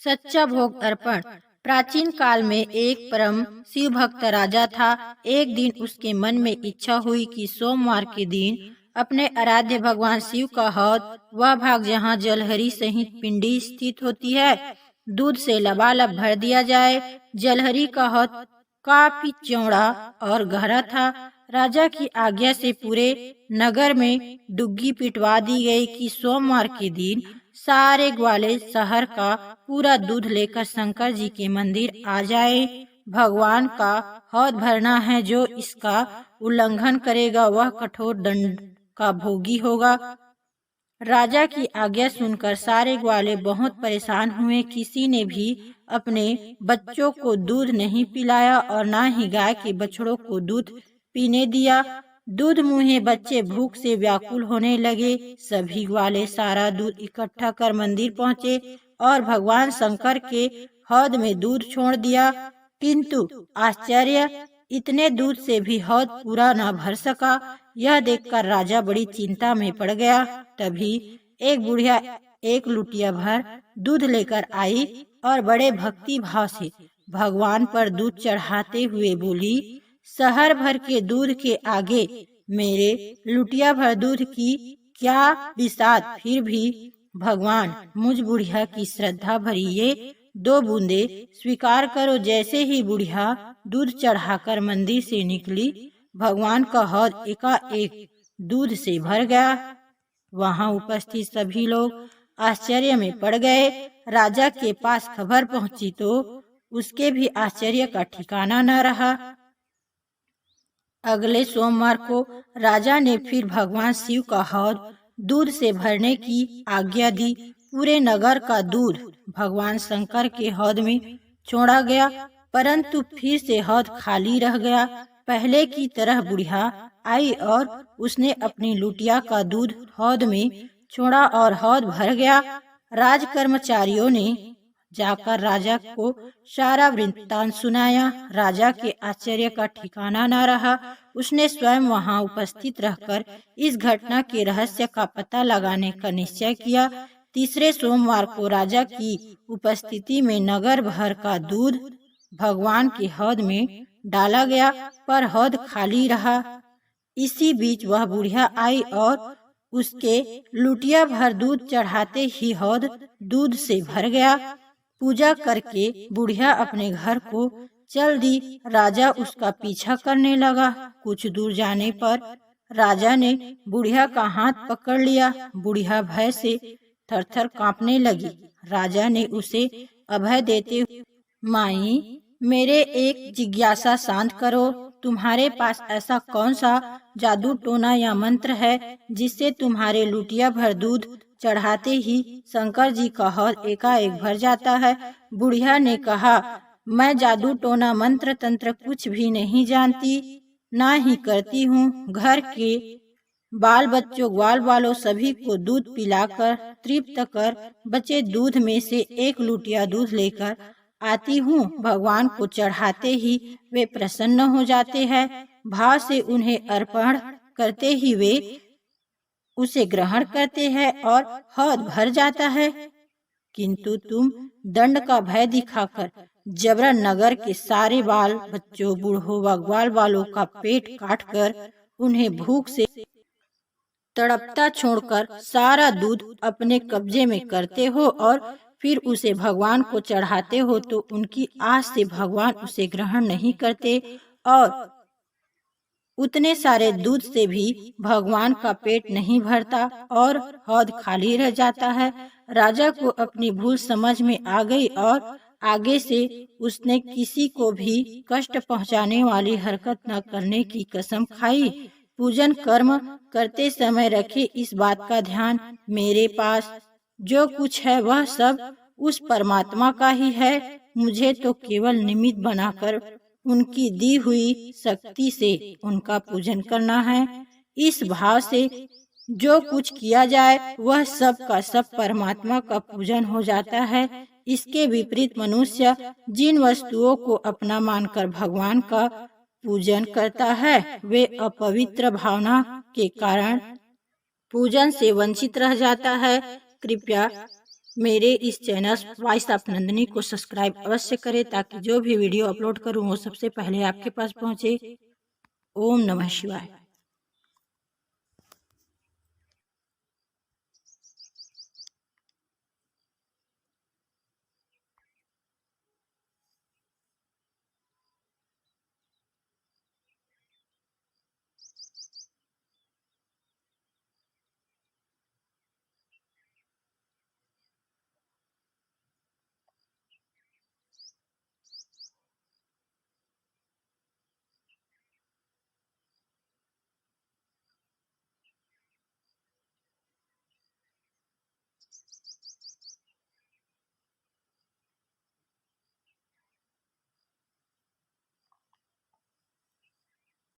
सच्चा भोग अर्पण। प्राचीन काल में एक परम शिव भक्त राजा था। एक दिन उसके मन में इच्छा हुई कि सोमवार के दिन अपने आराध्य भगवान शिव का हौद, वह भाग जहाँ जलहरी सहित पिंडी स्थित होती है, दूध से लबालब भर दिया जाए। जलहरी का हौद काफी चौड़ा और गहरा था। राजा की आज्ञा से पूरे नगर में डुग्गी पिटवा दी गई कि सोमवार के दिन सारे ग्वाले शहर का पूरा दूध लेकर शंकर जी के मंदिर आ जाए। भगवान का हौद भरना है, जो इसका उल्लंघन करेगा वह कठोर दंड का भोगी होगा। राजा की आज्ञा सुनकर सारे ग्वाले बहुत परेशान हुए। किसी ने भी अपने बच्चों को दूध नहीं पिलाया और न ही गाय के बछड़ों को दूध पीने दिया। दूध मुँहे बच्चे भूख से व्याकुल होने लगे। सभी ग्वाले सारा दूध इकट्ठा कर मंदिर पहुँचे और भगवान शंकर के हौद में दूध छोड़ दिया। किंतु आश्चर्य, इतने दूध से भी हौद पूरा न भर सका। यह देखकर राजा बड़ी चिंता में पड़ गया। तभी एक बुढ़िया एक लुटिया भर दूध लेकर आई और बड़े भक्ति भाव से भगवान पर दूध चढ़ाते हुए बोली, शहर भर के दूध के आगे मेरे लुटिया भर दूध की क्या बिसात। फिर भी भगवान, मुझ बुढ़िया की श्रद्धा भरी ये 2 बूंदे स्वीकार करो। जैसे ही बुढ़िया दूध चढ़ाकर मंदिर से निकली, भगवान का हौद एकाएक दूध से भर गया। वहां उपस्थित सभी लोग आश्चर्य में पड़ गए। राजा के पास खबर पहुंची तो उसके भी आश्चर्य का ठिकाना न रहा। अगले सोमवार को राजा ने फिर भगवान शिव का हौद दूध से भरने की आज्ञा दी। पूरे नगर का दूध भगवान शंकर के हौद में छोड़ा गया, परंतु फिर से हौद खाली रह गया। पहले की तरह बुढ़िया आई और उसने अपनी लुटिया का दूध हौद में छोड़ा और हौद भर गया। राज कर्मचारियों ने जाकर राजा को सारा वृत्तांत सुनाया। राजा के आश्चर्य का ठिकाना न रहा। उसने स्वयं वहां उपस्थित रहकर इस घटना के रहस्य का पता लगाने का निश्चय किया। तीसरे सोमवार को राजा की उपस्थिति में नगर भर का दूध भगवान के हौद में डाला गया, पर हौद खाली रहा। इसी बीच वह बुढ़िया आई और उसके लुटिया भर दूध चढ़ाते ही हौद दूध से भर गया। पूजा करके बुढ़िया अपने घर को चल दी। राजा उसका पीछा करने लगा। कुछ दूर जाने पर राजा ने बुढ़िया का हाथ पकड़ लिया। बुढ़िया भय से थरथर कांपने लगी। राजा ने उसे अभय देते हुए, माई, मेरे एक जिज्ञासा शांत करो। तुम्हारे पास ऐसा कौन सा जादू टोना या मंत्र है जिससे तुम्हारे लुटिया भर दूध चढ़ाते ही शंकर जी का हौद एकाएक भर जाता है? बुढ़िया ने कहा, मैं जादू टोना मंत्र तंत्र कुछ भी नहीं जानती, ना ही करती हूँ। घर के बाल बच्चों, ग्वाल वालों सभी को दूध पिलाकर तृप्त कर बचे दूध में से एक लुटिया दूध लेकर आती हूँ। भगवान को चढ़ाते ही वे प्रसन्न हो जाते हैं। भाव से उन्हें अर्पण करते ही वे उसे ग्रहण करते हैं और हौद भर जाता है। किंतु तुम दंड का भय दिखाकर जबरन नगर के सारे बाल बच्चों, बूढ़ों व ग्वाल वालों का पेट काटकर उन्हें भूख से तड़पता छोड़कर सारा दूध अपने कब्जे में करते हो और फिर उसे भगवान को चढ़ाते हो, तो उनकी आस से भगवान उसे ग्रहण नहीं करते और उतने सारे दूध से भी भगवान का पेट नहीं भरता और हौद खाली रह जाता है। राजा को अपनी भूल समझ में आ गई और आगे से उसने किसी को भी कष्ट पहुंचाने वाली हरकत न करने की कसम खाई। पूजन कर्म करते समय रखे इस बात का ध्यान, मेरे पास जो कुछ है वह सब उस परमात्मा का ही है। मुझे तो केवल निमित्त बनाकर उनकी दी हुई शक्ति से उनका पूजन करना है। इस भाव से जो कुछ किया जाए वह सब का सब परमात्मा का पूजन हो जाता है। इसके विपरीत मनुष्य जिन वस्तुओं को अपना मानकर भगवान का पूजन करता है, वे अपवित्र भावना के कारण पूजन से वंचित रह जाता है। कृपया मेरे इस चैनल वॉइस ऑफ नंदिनी को सब्सक्राइब अवश्य करें ताकि जो भी वीडियो अपलोड करूं वो सबसे पहले आपके पास पहुंचे। ओम नमः शिवाय।